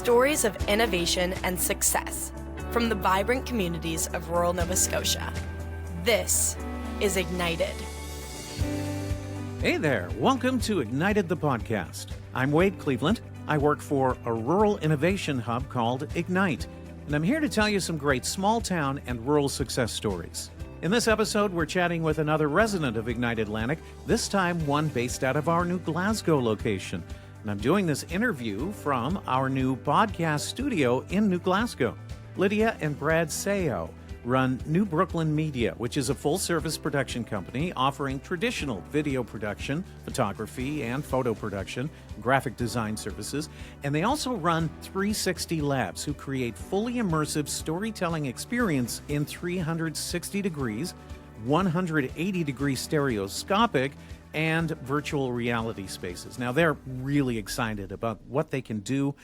stories of innovation and success from the vibrant communities of rural Nova Scotia. This is Ignited. Hey there, welcome to Ignited the podcast. I'm Wade Cleveland. I work for a rural innovation hub called Ignite, and I'm here to tell you some great small town and rural success stories. In this episode, we're chatting with another resident of Ignite Atlantic, this time one based out of our New Glasgow location. And I'm doing this interview from our new podcast studio in New Glasgow. Lydia and Brad Sayeau run New Brooklyn Media, which is a full-service production company offering traditional video production, photography, and photo production, graphic design services. And they also run 360 Labs, who create fully immersive storytelling experience in 360 degrees, 180-degree stereoscopic, and virtual reality spaces. Now, they're really excited about what they can do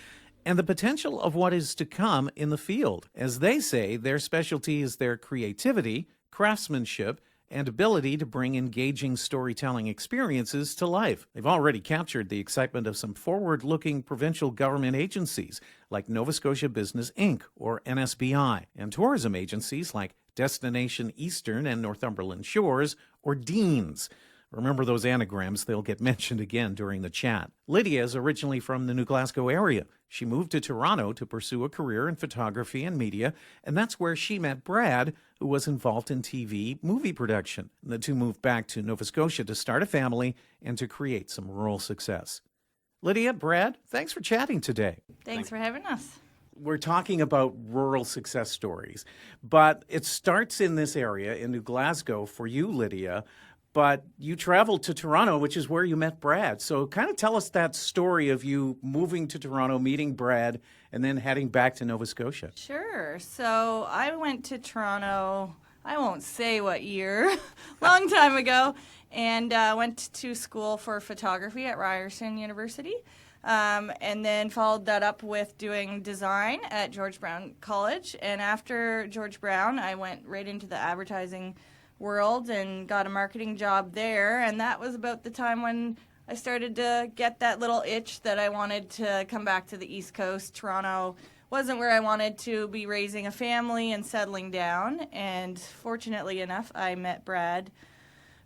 and the potential of what is to come in the field. As they say, their specialty is their creativity, craftsmanship, and ability to bring engaging storytelling experiences to life. They've already captured the excitement of some forward-looking provincial government agencies like Nova Scotia Business Inc. or NSBI, and tourism agencies like Destination Eastern and Northumberland Shores or DEANS. Remember those anagrams, they'll get mentioned again during the chat. Lydia is originally from the New Glasgow area. She moved to Toronto to pursue a career in photography and media, and that's where she met Brad, who was involved in TV movie production. The two moved back to Nova Scotia to start a family and to create some rural success. Lydia, Brad, thanks for chatting today. Thanks for having us. We're talking about rural success stories, but it starts in this area in New Glasgow for you, Lydia. But you traveled to Toronto, which is where you met Brad. So kind of tell us that story of you moving to Toronto, meeting Brad, and then heading back to Nova Scotia. Sure. So I went to Toronto, I won't say what year, long time ago, and went to school for photography at Ryerson University. And then followed that up with doing design at George Brown College. And after George Brown, I went right into the advertising world and got a marketing job there, and that was about the time when I started to get that little itch that I wanted to come back to the East Coast. Toronto wasn't where I wanted to be raising a family and settling down, and fortunately enough, I met Brad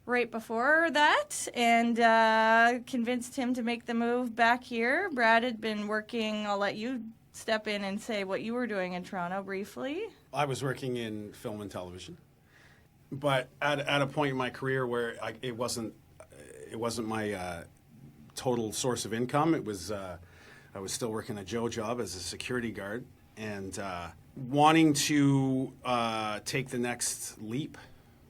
right before that and convinced him to make the move back here. Brad had been working, I'll let you step in and say what you were doing in Toronto briefly. I was working in film and television. But at a point in my career where it wasn't my total source of income. It was I was still working a Joe job as a security guard and wanting to take the next leap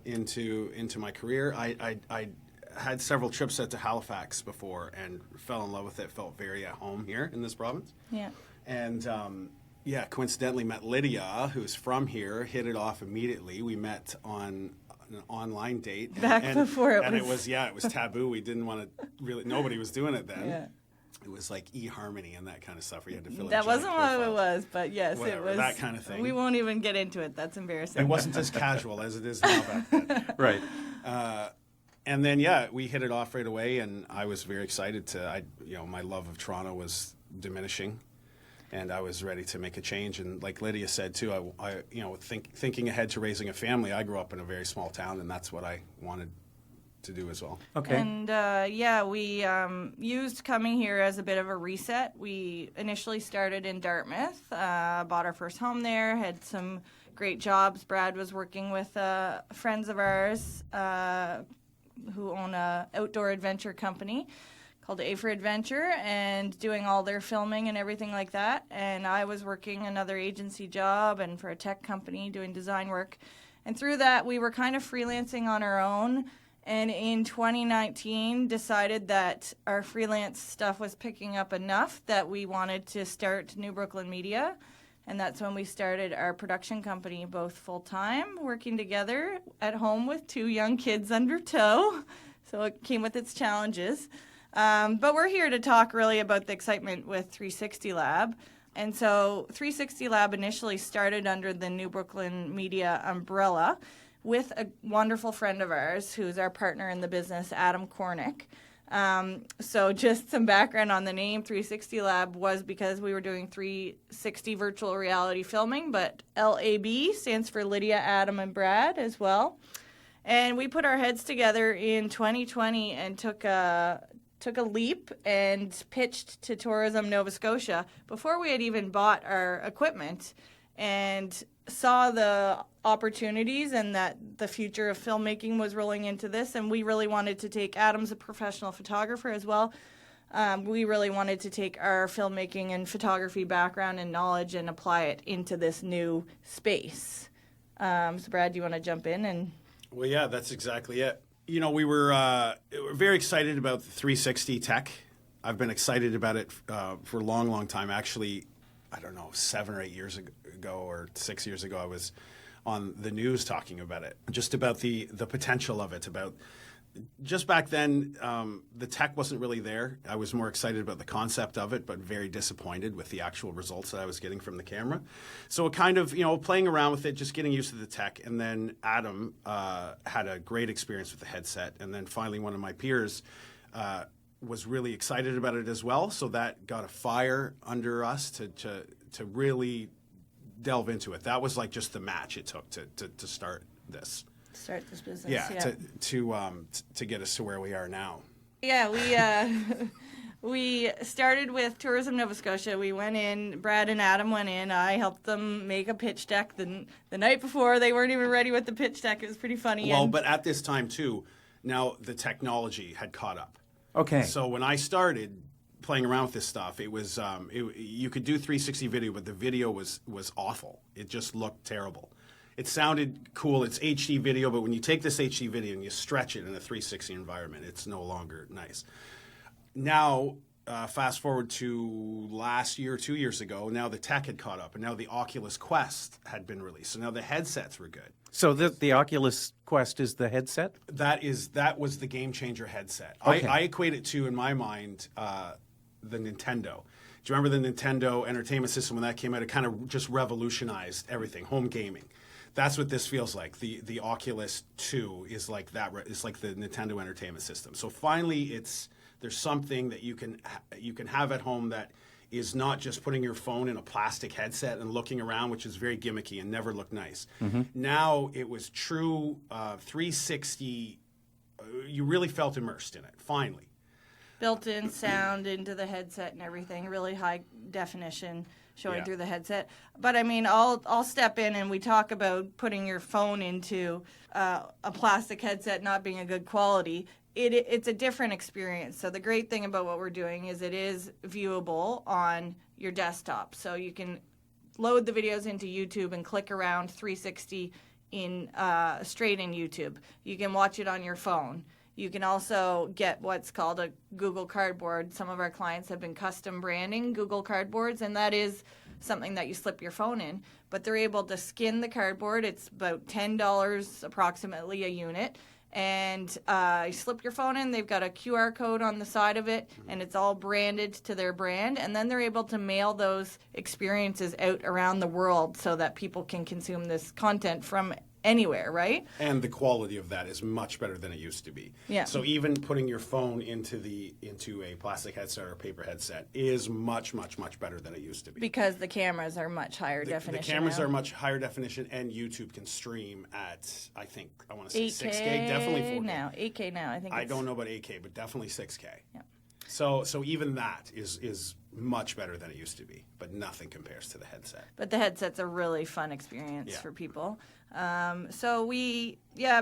into my career. I had several trips out to Halifax before and fell in love with it. Felt very at home here in this province. Yeah. And coincidentally met Lydia, who's from here, hit it off immediately. We met on an online date. Before it was taboo. We didn't want to really, nobody was doing it then. Yeah. It was like eHarmony and that kind of stuff where you had to fill out That wasn't profiles. what it was, but yes, Whatever, it was. that kind of thing. We won't even get into it. That's embarrassing. It wasn't as casual as it is now back then. Right. And then, we hit it off right away, and I was very excited my love of Toronto was diminishing. And I was ready to make a change. And like Lydia said, too, thinking ahead to raising a family, I grew up in a very small town, and that's what I wanted to do as well. Okay. And, we used coming here as a bit of a reset. We initially started in Dartmouth, bought our first home there, had some great jobs. Brad was working with friends of ours who own an outdoor adventure company called A for Adventure, and doing all their filming and everything like that. And I was working another agency job and for a tech company doing design work. And through that, we were kind of freelancing on our own. And in 2019, decided that our freelance stuff was picking up enough that we wanted to start New Brooklyn Media. And that's when we started our production company, both full-time, working together at home with 2 young kids under tow. So it came with its challenges. But we're here to talk really about the excitement with 360 Lab. And so 360 Lab initially started under the New Brooklyn Media umbrella with a wonderful friend of ours who's our partner in the business, Adam Cornick. So just some background on the name 360 Lab was because we were doing 360 virtual reality filming, but LAB stands for Lydia, Adam, and Brad as well. And we put our heads together in 2020 and took a leap and pitched to Tourism Nova Scotia before we had even bought our equipment, and saw the opportunities and that the future of filmmaking was rolling into this. And we really wanted to take, Adam's a professional photographer as well, we really wanted to take our filmmaking and photography background and knowledge and apply it into this new space. So Brad, do you want to jump in? And Well, yeah, that's exactly it. You know, we were very excited about the 360 tech. I've been excited about it for a long, long time. Actually, I don't know, 7 or 8 years ago or 6 years ago, I was on the news talking about it, just about the potential of it. About just back then, the tech wasn't really there. I was more excited about the concept of it, but very disappointed with the actual results that I was getting from the camera. So it kind of, playing around with it, just getting used to the tech. And then Adam had a great experience with the headset. And then finally, one of my peers was really excited about it as well. So that got a fire under us to really delve into it. That was like just the match it took to start this. start this business. Yeah. To get us to where we are now. Yeah, we started with Tourism Nova Scotia. We went in, Brad and Adam went in. I helped them make a pitch deck the night before. They weren't even ready with the pitch deck. It was pretty funny. Well, but at this time, too, now the technology had caught up. Okay. So when I started playing around with this stuff, it was you could do 360 video, but the video was awful. It just looked terrible. It sounded cool. It's HD video, but when you take this HD video and you stretch it in a 360 environment, it's no longer nice. Now, fast forward to last year, 2 years ago, now the tech had caught up, and now the Oculus Quest had been released. So now the headsets were good. So the Oculus Quest is the headset? That was the game changer headset. Okay. I equate it to, in my mind, the Nintendo. Do you remember the Nintendo Entertainment System when that came out? It kind of just revolutionized everything, home gaming. That's what this feels like. The Oculus 2 is like that. It's like the Nintendo Entertainment System. So finally, there's something that you can have at home that is not just putting your phone in a plastic headset and looking around, which is very gimmicky and never looked nice. Mm-hmm. Now it was true 360. You really felt immersed in it, finally. Built-in sound into the headset and everything, really high definition showing through the headset. But I mean, I'll step in and we talk about putting your phone into a plastic headset not being a good quality. It's a different experience. So the great thing about what we're doing is it is viewable on your desktop. So you can load the videos into YouTube and click around 360 straight in YouTube. You can watch it on your phone. You can also get what's called a Google Cardboard. Some of our clients have been custom branding Google Cardboards, and that is something that you slip your phone in. But they're able to skin the cardboard. It's about $10 approximately a unit. And you slip your phone in. They've got a QR code on the side of it, and it's all branded to their brand. And then they're able to mail those experiences out around the world so that people can consume this content from anywhere, right? And the quality of that is much better than it used to be. Yeah. So even putting your phone into a plastic headset or a paper headset is much, much, much better than it used to be. Because the cameras are much higher definition. The cameras now. are much higher definition, and YouTube can stream at, I want to say 8K 6K, definitely 4K. now. 8K now, I think. I don't know about 8K, but definitely 6K. Yeah. So even that is much better than it used to be, but nothing compares to the headset. But the headset's a really fun experience Yeah. for people. So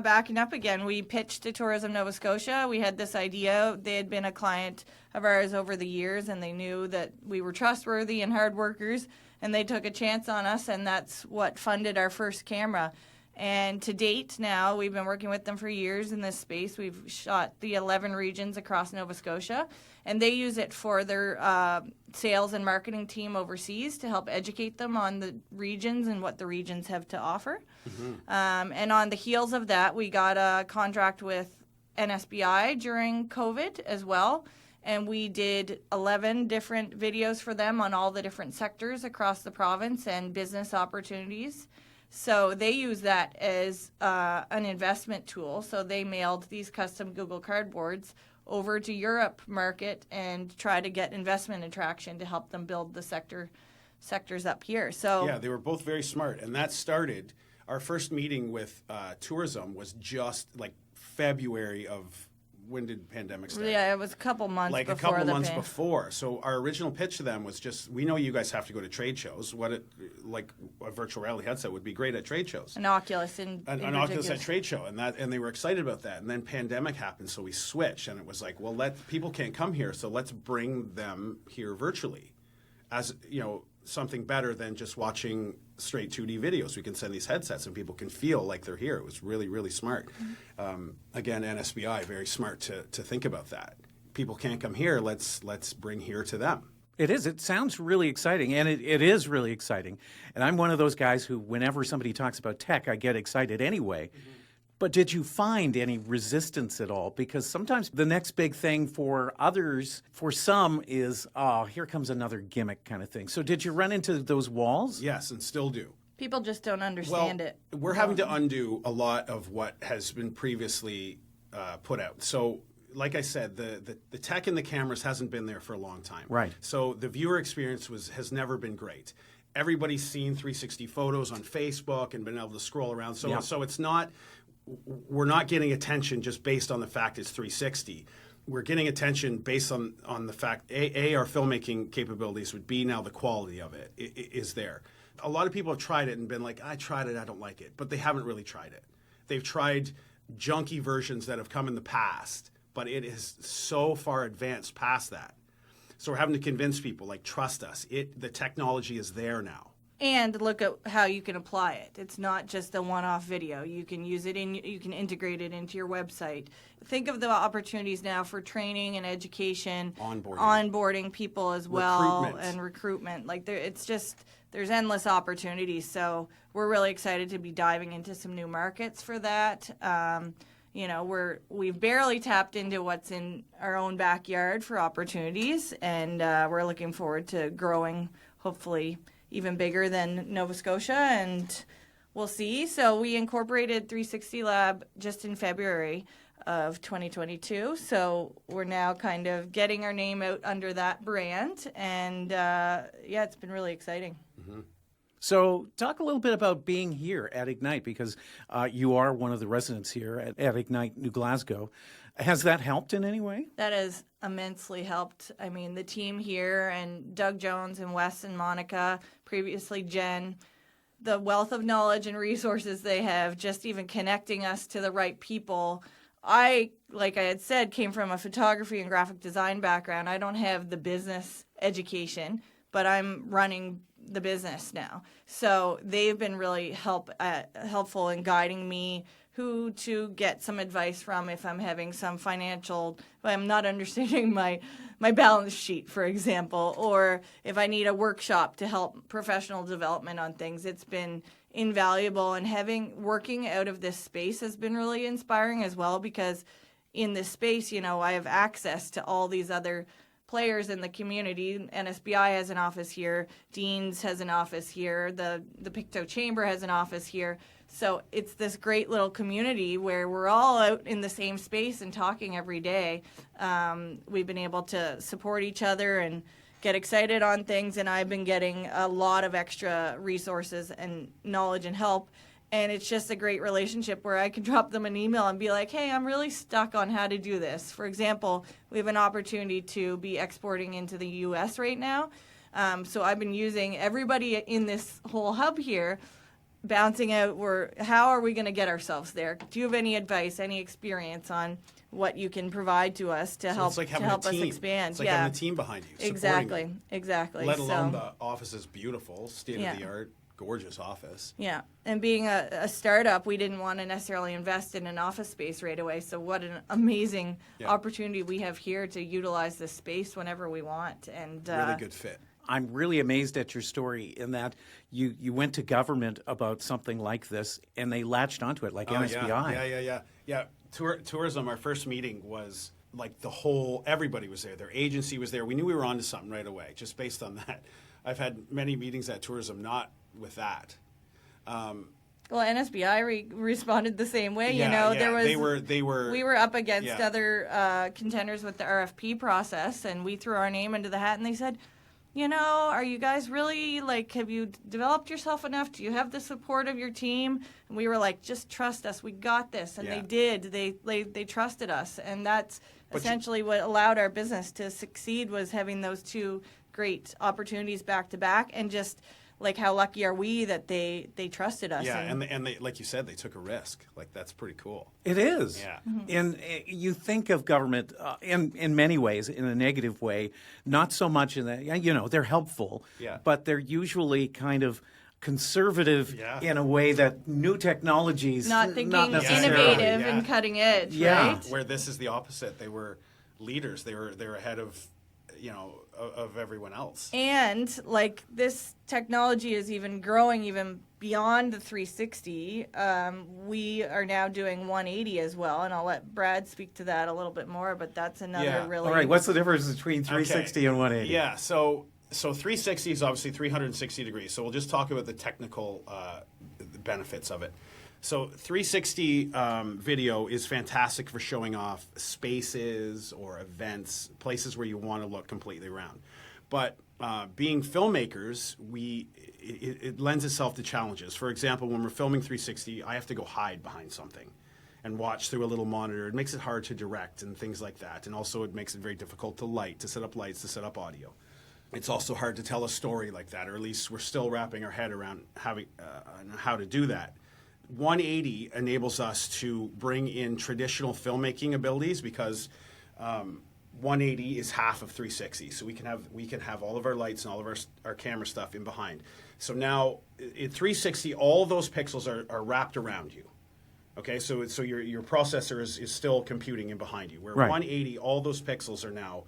backing up again, we pitched to Tourism Nova Scotia. We had this idea. They had been a client of ours over the years, and they knew that we were trustworthy and hard workers, and they took a chance on us, and that's what funded our first camera. And to date now, we've been working with them for years in this space. We've shot the 11 regions across Nova Scotia, and they use it for their sales and marketing team overseas to help educate them on the regions and what the regions have to offer. Mm-hmm. And on the heels of that, we got a contract with NSBI during COVID as well. And we did 11 different videos for them on all the different sectors across the province and business opportunities. So they use that as an investment tool. So they mailed these custom Google Cardboards over to Europe market and try to get investment attraction to help them build the sectors up here. So yeah, they were both very smart, and that started. Our first meeting with tourism was just like February of. When did pandemic start? Yeah, it was a couple months like before. a couple months before. So our original pitch to them was just, we know you guys have to go to trade shows. Like a virtual reality headset would be great at trade shows. An Oculus an Oculus at trade show, and they were excited about that. And then pandemic happened, so we switched, and it was like, well, people can't come here, so let's bring them here virtually, as something better than just watching straight 2D videos. We can send these headsets and people can feel like they're here. It was really, really smart. Again, NSBI, very smart to think about that. People can't come here. Let's bring here to them. It is. It sounds really exciting, and it is really exciting. And I'm one of those guys who, whenever somebody talks about tech, I get excited anyway. Mm-hmm. But did you find any resistance at all? Because sometimes the next big thing for others, for some, is, oh, here comes another gimmick kind of thing. So did you run into those walls? Yes, and still do. People just don't understand it. We're having to undo a lot of what has been previously put out. So, like I said, the tech in the cameras hasn't been there for a long time. Right. So the viewer experience has never been great. Everybody's seen 360 photos on Facebook and been able to scroll around. So it's not... We're not getting attention just based on the fact it's 360. We're getting attention based on the fact, our filmmaking capabilities would be now the quality of it is there. A lot of people have tried it and been like, I tried it, I don't like it. But they haven't really tried it. They've tried junky versions that have come in the past, but it is so far advanced past that. So we're having to convince people, like, trust us. The technology is there now. And look at how you can apply it. It's not just a one-off video. You can use it you can integrate it into your website. Think of the opportunities now for training and education, onboarding people as well, and recruitment. Like there's endless opportunities. So we're really excited to be diving into some new markets for that. We've barely tapped into what's in our own backyard for opportunities, and we're looking forward to growing, hopefully, even bigger than Nova Scotia, and we'll see. So we incorporated 360 Lab just in February of 2022. So we're now kind of getting our name out under that brand, and it's been really exciting. Mm-hmm. So talk a little bit about being here at Ignite, because you are one of the residents here at Ignite New Glasgow. Has that helped in any way? That has immensely helped. I mean, the team here and Doug Jones and Wes and Monica, previously Jen, the wealth of knowledge and resources they have, just even connecting us to the right people. Like I had said, came from a photography and graphic design background. I don't have the business education, but I'm running the business now. So they've been really helpful in guiding me who to get some advice from if I'm having some I'm not understanding my balance sheet, for example, or if I need a workshop to help professional development on things. It's been invaluable, and working out of this space has been really inspiring as well, because in this space, I have access to all these other players in the community. NSBI has an office here, Dean's has an office here, the Pictou Chamber has an office here. So it's this great little community where we're all out in the same space and talking every day. We've been able to support each other and get excited on things, and I've been getting a lot of extra resources and knowledge and help. And it's just a great relationship where I can drop them an email and be like, hey, I'm really stuck on how to do this. For example, we have an opportunity to be exporting into the U.S. right now. So I've been using everybody in this whole hub here, bouncing out, how are we going to get ourselves there? Do you have any advice, any experience on what you can provide to us to help us expand? It's like having a team behind you. Exactly. Let alone the office is beautiful, state-of-the-art, gorgeous office. Yeah, and being a startup, we didn't want to necessarily invest in an office space right away, so what an amazing opportunity we have here to utilize this space whenever we want. And really good fit. I'm really amazed at your story in that you went to government about something like this, and they latched onto it, like NSBI. Yeah. Tourism, our first meeting was like everybody was there. Their agency was there. We knew we were onto something right away, just based on that. I've had many meetings at tourism, not with that. Well, NSBI responded the same way. Yeah, you know, yeah, there was they were. we were up against Yeah. other contenders with the RFP process, and we threw our name into the hat, and they said, you know, are you guys really, like, have you developed yourself enough? Do you have the support of your team? And we were like, just trust us. We got this. And Yeah. they did. They trusted us. And that's But essentially what allowed our business to succeed, was having those two great opportunities back to back, and just like, how lucky are we that they trusted us. Yeah, and they, like you said, they took a risk. Like, that's pretty cool. It is. Yeah. And you think of government in many ways, in a negative way, not so much in that, you know, they're helpful, Yeah. but they're usually kind of conservative Yeah. in a way that new technologies not thinking necessarily. innovative Yeah. and cutting edge, Yeah. right? Where this is the opposite. They were leaders. They were ahead of, you know, of everyone else. And like, this technology is even growing even beyond the 360. We are now doing 180 as well, and I'll let Brad speak to that a little bit more. But that's another Yeah. really All right, what's the difference between 360 and 180? Yeah, so 360 is obviously 360 degrees. So we'll just talk about the technical benefits of it. So 360 video is fantastic for showing off spaces or events, places where you want to look completely around. But being filmmakers, it lends itself to challenges. For example, when we're filming 360, I have to go hide behind something and watch through a little monitor. It makes it hard to direct and things like that. And also it makes it very difficult to set up lights, to set up audio. It's also hard to tell a story like that, or at least we're still wrapping our head around how to do that. 180 enables us to bring in traditional filmmaking abilities, because 180 is half of 360. So we can have all of our lights and all of our camera stuff in behind. So now in 360, all those pixels are wrapped around you. Okay, so your processor is still computing in behind you. Where Right. 180, all those pixels are now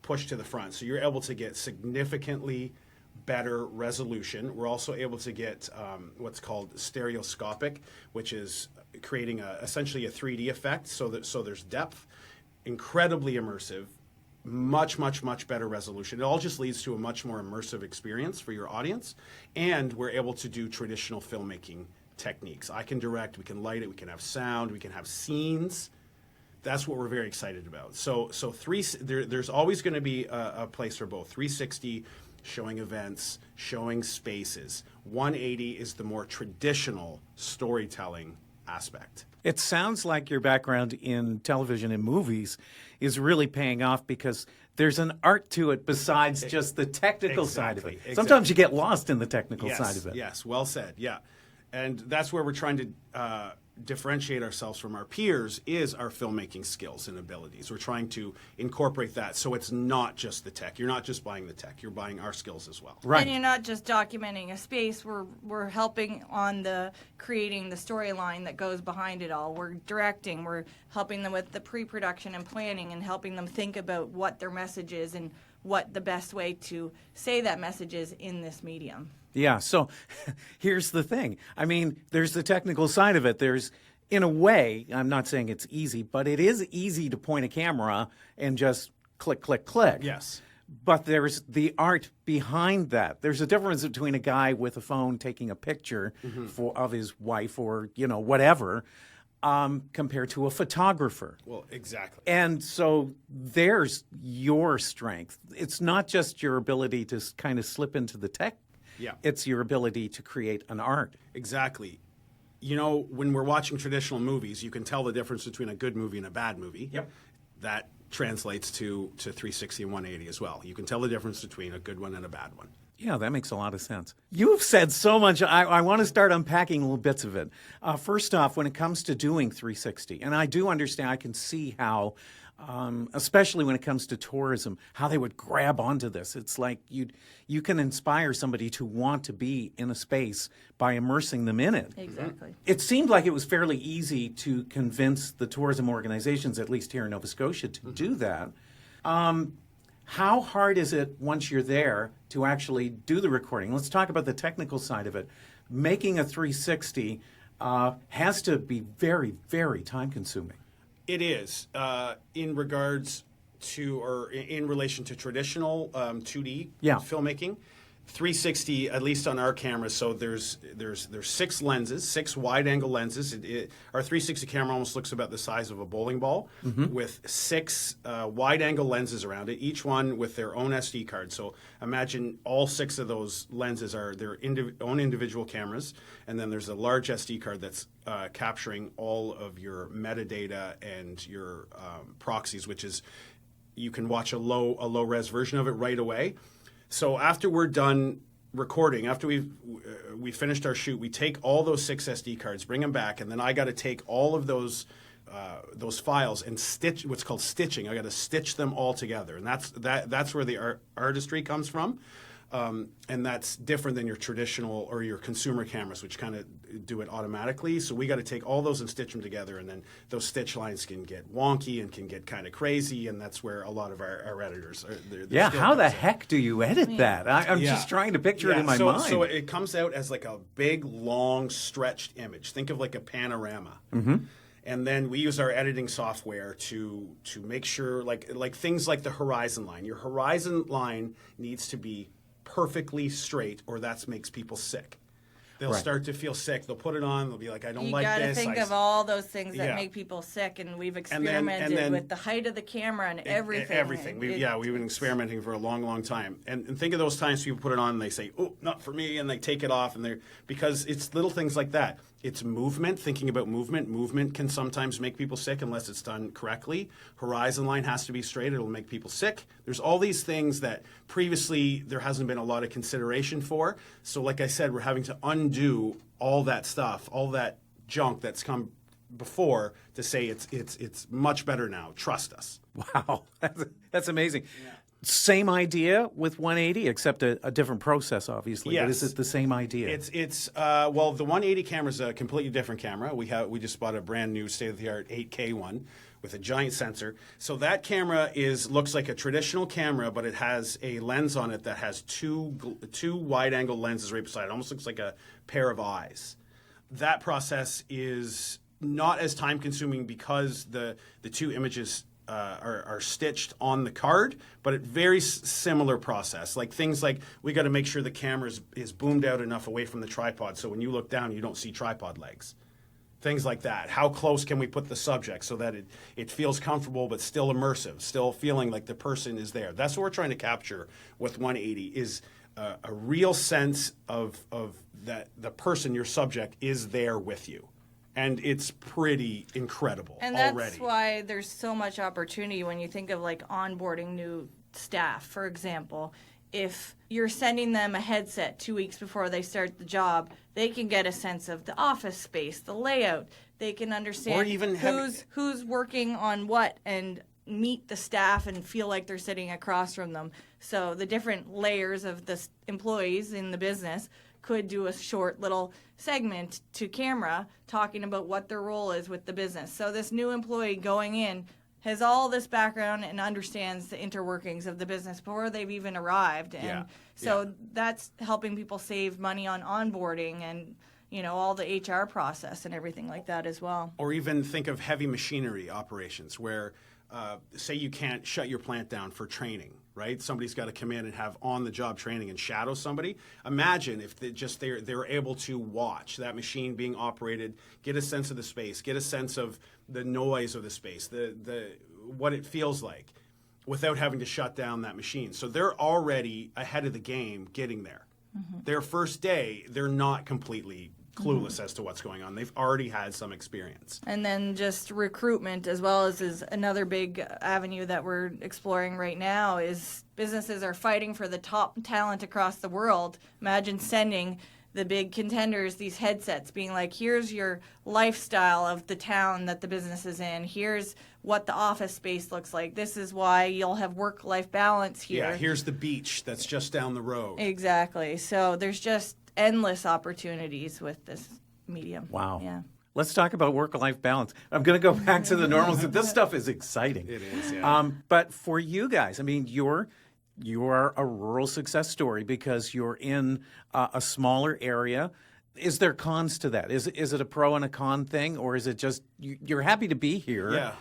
pushed to the front. So you're able to get significantly better resolution. We're also able to get what's called stereoscopic, which is creating essentially a 3D effect. So there's depth, incredibly immersive, much better resolution. It all just leads to a much more immersive experience for your audience. And we're able to do traditional filmmaking techniques. I can direct, we can light it, we can have sound, we can have scenes. That's what we're very excited about. So there's always going to be a place for both. 360, showing events, showing spaces. 180 is the more traditional storytelling aspect. It sounds like your background in television and movies is really paying off, because there's an art to it besides just the technical side of it. Exactly. Sometimes you get lost in the technical side of it. Yes, well said, yeah. And that's where we're trying to differentiate ourselves from our peers, is our filmmaking skills and abilities. We're trying to incorporate that, so it's not just the tech. You're not just buying the tech, you're buying our skills as well. Right. And you're not just documenting a space. We're helping on creating the storyline that goes behind it all. We're directing. We're helping them with the pre-production and planning, and helping them think about what their message is and what the best way to say that message is in this medium. Yeah, so here's the thing. I mean, there's the technical side of it. There's, in a way, I'm not saying it's easy, but it is easy to point a camera and just click, click, click. Yes. But there's the art behind that. There's a difference between a guy with a phone taking a picture of his wife or, whatever, compared to a photographer. Well, exactly. And so there's your strength. It's not just your ability to kind of slip into the tech. Yeah. It's your ability to create an art. Exactly. When we're watching traditional movies, you can tell the difference between a good movie and a bad movie. Yep. That translates to 360 and 180 as well. You can tell the difference between a good one and a bad one. Yeah, that makes a lot of sense. You've said so much. I want to start unpacking little bits of it. First off, when it comes to doing 360, and I do understand, I can see how, especially when it comes to tourism, how they would grab onto this. It's like you can inspire somebody to want to be in a space by immersing them in it. Exactly. It seemed like it was fairly easy to convince the tourism organizations, at least here in Nova Scotia, to do that. How hard is it once you're there to actually do the recording? Let's talk about the technical side of it. Making a 360 has to be very, very time consuming. It is. In regards to, or in relation to traditional 2D Yeah. filmmaking, 360, at least on our cameras. So there's 6 lenses, 6 wide-angle lenses. Our 360 camera almost looks about the size of a bowling ball, with 6 wide-angle lenses around it, each one with their own SD card. So imagine all 6 of those lenses are their own individual cameras, and then there's a large SD card that's capturing all of your metadata and your proxies, which is you can watch a low res version of it right away. So after we're done recording, after we finished our shoot, we take all those 6 SD cards, bring them back, and then I got to take all of those files and stitch what's called stitching. I got to stitch them all together, and that's where the artistry comes from. And that's different than your traditional or your consumer cameras, which kind of do it automatically. So we got to take all those and stitch them together, and then those stitch lines can get wonky and can get kind of crazy, and that's where a lot of our editors are. Yeah, how the heck do you edit that? I'm just trying to picture it in my mind. So it comes out as like a big, long, stretched image. Think of like a panorama. And then we use our editing software to make sure, like things like the horizon line. Your horizon line needs to be perfectly straight, or that makes people sick. They'll start to feel sick. They'll put it on. They'll be like, I don't like this. You got to think of all those things that make people sick, and we've experimented with the height of the camera and everything. Everything. We've been experimenting for a long, long time. And think of those times people put it on and they say, oh, not for me, and they take it off, and because it's little things like that. It's movement, thinking about movement. Movement can sometimes make people sick unless it's done correctly. Horizon line has to be straight. It'll make people sick. There's all these things that previously there hasn't been a lot of consideration for. So like I said, we're having to undo all that stuff, all that junk that's come before to say it's much better now. Trust us. Wow, that's amazing. Yeah. Same idea with 180, except a different process, obviously. Yes. But is it the same idea? It's well, the 180 camera is a completely different camera. We just bought a brand new state-of-the-art 8K one with a giant sensor. So that camera looks like a traditional camera, but it has a lens on it that has two wide-angle lenses right beside it. It almost looks like a pair of eyes. That process is not as time-consuming because the 2 images are stitched on the card, but a very similar process. Like things like we got to make sure the camera is boomed out enough away from the tripod so when you look down you don't see tripod legs. Things like that. How close can we put the subject so that it feels comfortable but still immersive, still feeling like the person is there. That's what we're trying to capture with 180 is a real sense of that the person, your subject, is there with you. And it's pretty incredible already. And that's why there's so much opportunity when you think of like onboarding new staff, for example. If you're sending them a headset 2 weeks before they start the job, they can get a sense of the office space, the layout. They can understand who's working on what and meet the staff and feel like they're sitting across from them. So the different layers of the employees in the business could do a short little segment to camera talking about what their role is with the business. So this new employee going in has all this background and understands the interworkings of the business before they've even arrived. And that's helping people save money on onboarding and, all the HR process and everything like that as well. Or even think of heavy machinery operations where, say you can't shut your plant down for training, right? Somebody's got to come in and have on-the-job training and shadow somebody. Imagine if they're able to watch that machine being operated, get a sense of the space, get a sense of the noise of the space, the what it feels like, without having to shut down that machine. So they're already ahead of the game getting there. Mm-hmm. Their first day, they're not completely clueless as to what's going on. They've already had some experience. And then just recruitment as well is another big avenue that we're exploring right now is businesses are fighting for the top talent across the world. Imagine sending the big contenders these headsets being like, here's your lifestyle of the town that the business is in. Here's what the office space looks like. This is why you'll have work-life balance here. Yeah, here's the beach that's just down the road. Exactly. So there's just endless opportunities with this medium. Wow. Yeah. Let's talk about work-life balance. I'm going to go back to the normals. This stuff is exciting. It is, yeah. But for you guys, I mean, you are a rural success story because you're in a smaller area. Is there cons to that? Is it a pro and a con thing, or is it just you're happy to be here? Yeah,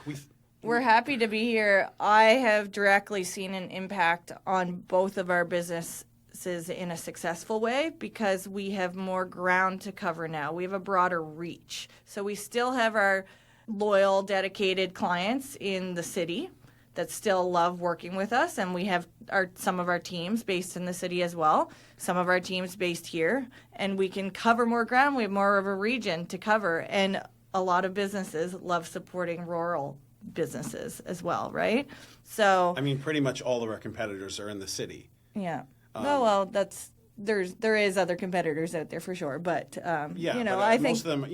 we're happy to be here. I have directly seen an impact on both of our businesses businesses in a successful way because we have more ground to cover now. We have a broader reach. So we still have our loyal, dedicated clients in the city that still love working with us, and we have some of our teams based in the city as well, some of our teams based here, and we can cover more ground. We have more of a region to cover, and a lot of businesses love supporting rural businesses as well, right? So I mean, pretty much all of our competitors are in the city. yeah. Well, there is other competitors out there for sure, but I think most of them,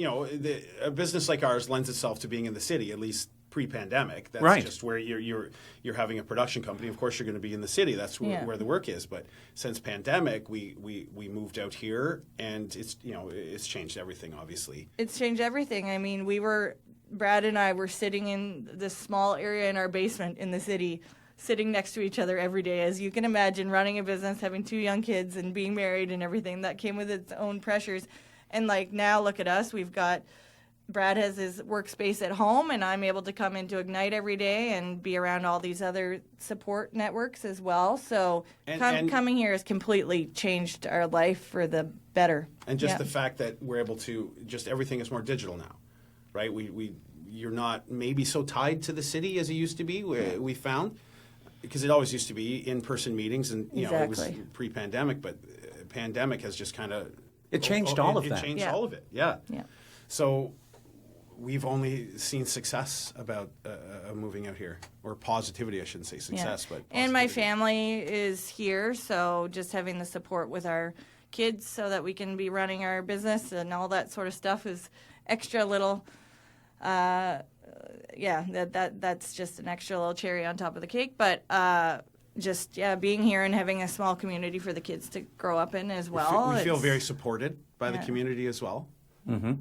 a business like ours lends itself to being in the city, at least pre-pandemic. That's right. just where you're having a production company. Of course, you're going to be in the city. That's where the work is. But since pandemic, we moved out here, and it's changed everything. Obviously, it's changed everything. I mean, Brad and I were sitting in this small area in our basement in the city, sitting next to each other every day. As you can imagine, running a business, having 2 young kids, and being married and everything, that came with its own pressures. And now look at us. Brad has his workspace at home, and I'm able to come into Ignite every day and be around all these other support networks as well. So coming here has completely changed our life for the better. And just the fact that we're able to, everything is more digital now, right? You're not maybe so tied to the city as it used to be, we found, because it always used to be in-person meetings, and it was pre-pandemic, but pandemic has just kind of... It changed all of that. It changed all of it, yeah. So we've only seen success about moving out here, or positivity, I shouldn't say success, but positivity. And my family is here, so just having the support with our kids so that we can be running our business and all that sort of stuff is extra little... that's just an extra little cherry on top of the cake. But being here and having a small community for the kids to grow up in as well. We feel very supported by the community as well. Mm-hmm.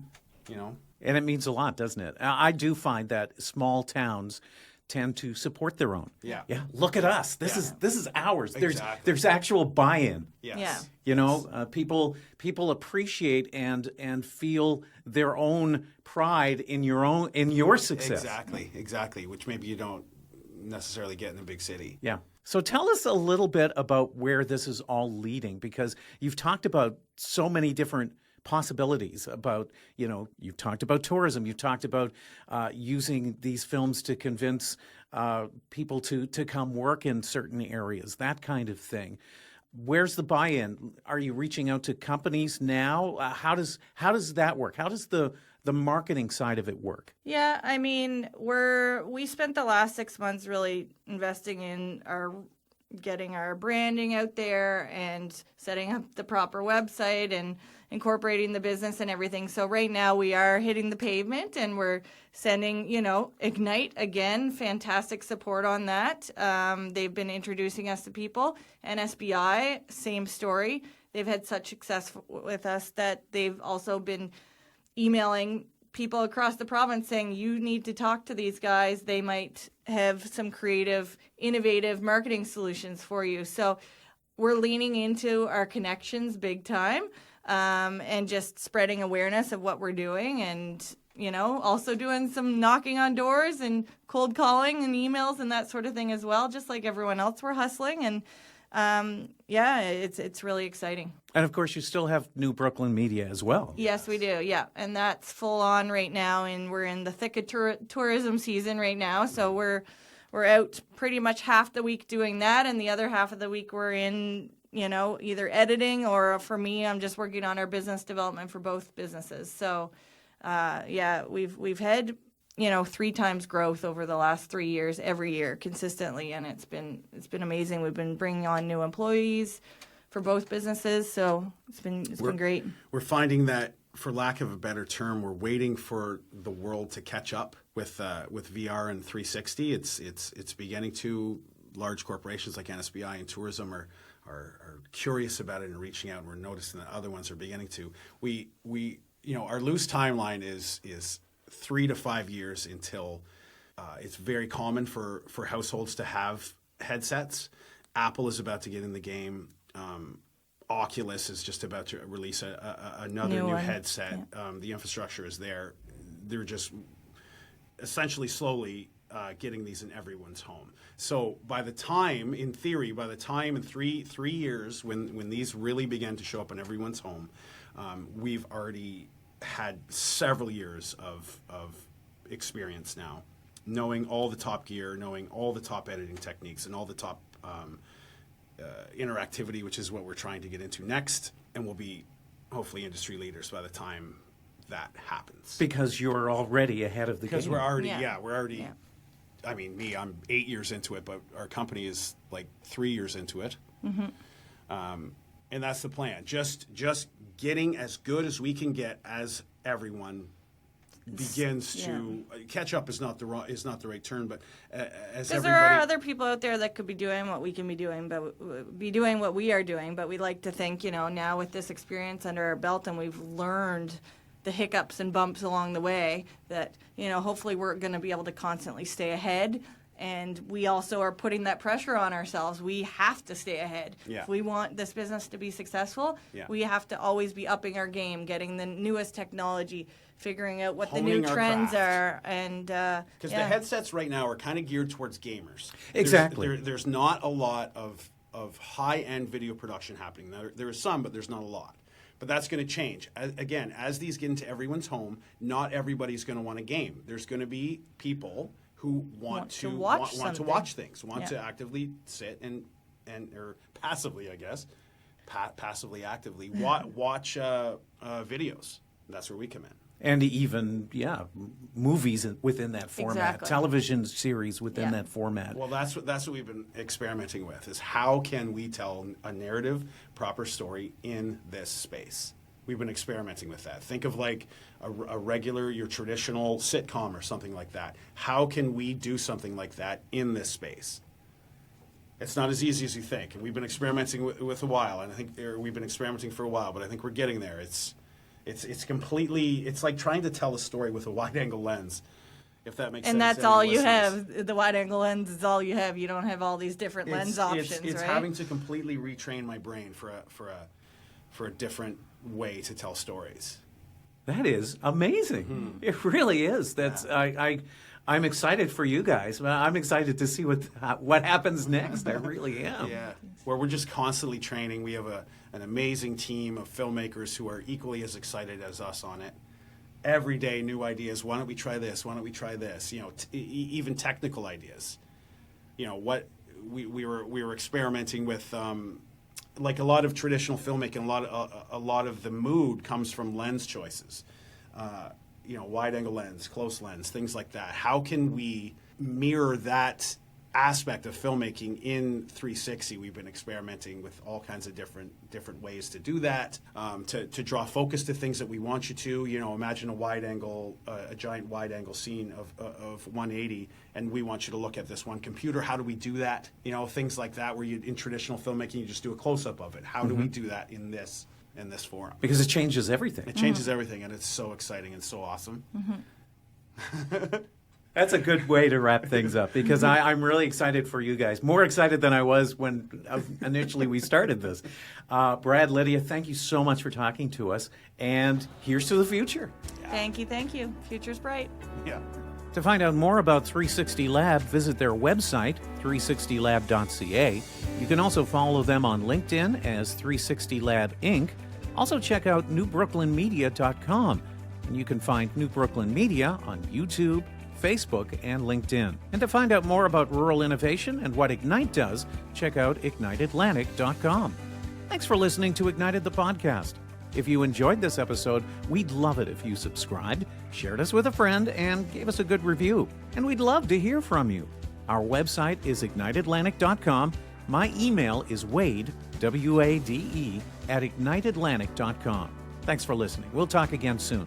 And it means a lot, doesn't it? I do find that small towns tend to support their own. Yeah. Look at us. This is ours. Exactly. There's actual buy-in. Yes. Yeah. People appreciate and feel their own pride in your success. Exactly. Which maybe you don't necessarily get in a big city. Yeah. So tell us a little bit about where this is all leading, because you've talked about so many different possibilities about, you've talked about tourism, you've talked about using these films to convince people to come work in certain areas, that kind of thing. Where's the buy-in? Are you reaching out to companies now? How does that work? How does the marketing side of it work? Yeah, I mean, we spent the last 6 months really investing in getting our branding out there and setting up the proper website and incorporating the business and everything. So right now we are hitting the pavement, and we're sending, Ignite again, fantastic support on that. They've been introducing us to people. NSBI, same story. They've had such success with us that they've also been emailing people across the province saying, you need to talk to these guys. They might have some creative, innovative marketing solutions for you. So we're leaning into our connections big time, and just spreading awareness of what we're doing, and, also doing some knocking on doors and cold calling and emails and that sort of thing as well, just like everyone else we're hustling. And it's really exciting. And of course, you still have New Brooklyn Media as well. Yes, we do. Yeah, and that's full on right now, and we're in the thick of tourism season right now. So we're out pretty much half the week doing that, and the other half of the week we're in, either editing, or for me, I'm just working on our business development for both businesses. So, we've had 3 times growth over the last 3 years, every year consistently, and it's been amazing. We've been bringing on new employees for both businesses, so it's been great. We're finding that, for lack of a better term, we're waiting for the world to catch up with VR and 360. It's beginning to. Large corporations like NSBI and tourism are curious about it and reaching out, and we're noticing that other ones are beginning to. We our loose timeline is 3 to 5 years until it's very common for households to have headsets. Apple is about to get in the game. Oculus is just about to release another new headset. Yeah. The infrastructure is there. They're just essentially slowly getting these in everyone's home. So by the time, in theory, in three years, when these really began to show up in everyone's home, we've already had several years of experience now, knowing all the top gear, knowing all the top editing techniques, and all the top interactivity, which is what we're trying to get into next, and we'll be hopefully industry leaders by the time that happens. Because you're already ahead of the game. Because we're already, Yeah. I mean, I'm 8 years into it, but our company is like 3 years into it. And that's the plan. Just getting as good as we can get as everyone begins to catch up is not the right term, but as Because there are other people out there that could be doing what we can be doing, but be doing what we are doing. But we like to think, now with this experience under our belt, and we've learned the hiccups and bumps along the way, that hopefully we're going to be able to constantly stay ahead. And we also are putting that pressure on ourselves. We have to stay ahead. Yeah. If we want this business to be successful, Yeah. we have to always be upping our game, getting the newest technology, figuring out what Honing the new our trends craft. are, and because the headsets right now are kind of geared towards gamers. Exactly. There's not a lot of high-end video production happening. There is some, but there's not a lot. But that's going to change. Again, as these get into everyone's home, not everybody's going to want to game. There's going to be people who want to watch things, to actively sit and or passively, I guess, passively actively watch videos. That's where we come in. And even, movies within that format, Exactly. television series within that format. Well, that's what we've been experimenting with, is how can we tell a narrative, proper story in this space. We've been experimenting with that. Think of like a regular, your traditional sitcom or something like that. How can we do something like that in this space? It's not as easy as you think. And we've been experimenting with a while, and I think we've been experimenting for a while, but I think we're getting there. It's completely, it's like trying to tell a story with a wide-angle lens, if that makes sense. And that's to all any you listeners. have. The wide-angle lens is all you have. You don't have all these different lens options, It's right? having to completely retrain my brain for a different way to tell stories. That is amazing. It really is. That's I'm excited for you guys. I'm excited to see what happens next. I really am. Yeah, where we're just constantly training. We have an amazing team of filmmakers who are equally as excited as us on it. Every day, new ideas. Why don't we try this? Why don't we try this? Even technical ideas. What we were experimenting with. Like a lot of traditional filmmaking, a lot of the mood comes from lens choices. Wide-angle lens, close lens, things like that. How can we mirror that aspect of filmmaking in 360? We've been experimenting with all kinds of different ways to do that, to draw focus to things that we want you to. Imagine a giant wide-angle scene of 180, and we want you to look at this one computer. How do we do that? Things like that, where in traditional filmmaking, you just do a close-up of it. How do we do that in this forum? Because it changes everything. It changes everything, and it's so exciting and so awesome. That's a good way to wrap things up, because I'm really excited for you guys. More excited than I was when initially we started this. Brad, Lydia, thank you so much for talking to us, and here's to the future. Thank you. Future's bright. Yeah. To find out more about 360 Lab, visit their website, 360lab.ca. You can also follow them on LinkedIn as 360 Lab Inc. Also check out newbrooklynmedia.com, and you can find New Brooklyn Media on YouTube, Facebook, and LinkedIn. And to find out more about rural innovation and what Ignite does, check out igniteatlantic.com. Thanks for listening to Ignited the Podcast. If you enjoyed this episode, we'd love it if you subscribed, shared us with a friend, and gave us a good review. And we'd love to hear from you. Our website is igniteatlantic.com. My email is Wade, W-A-D-E, @igniteatlantic.com. Thanks for listening. We'll talk again soon.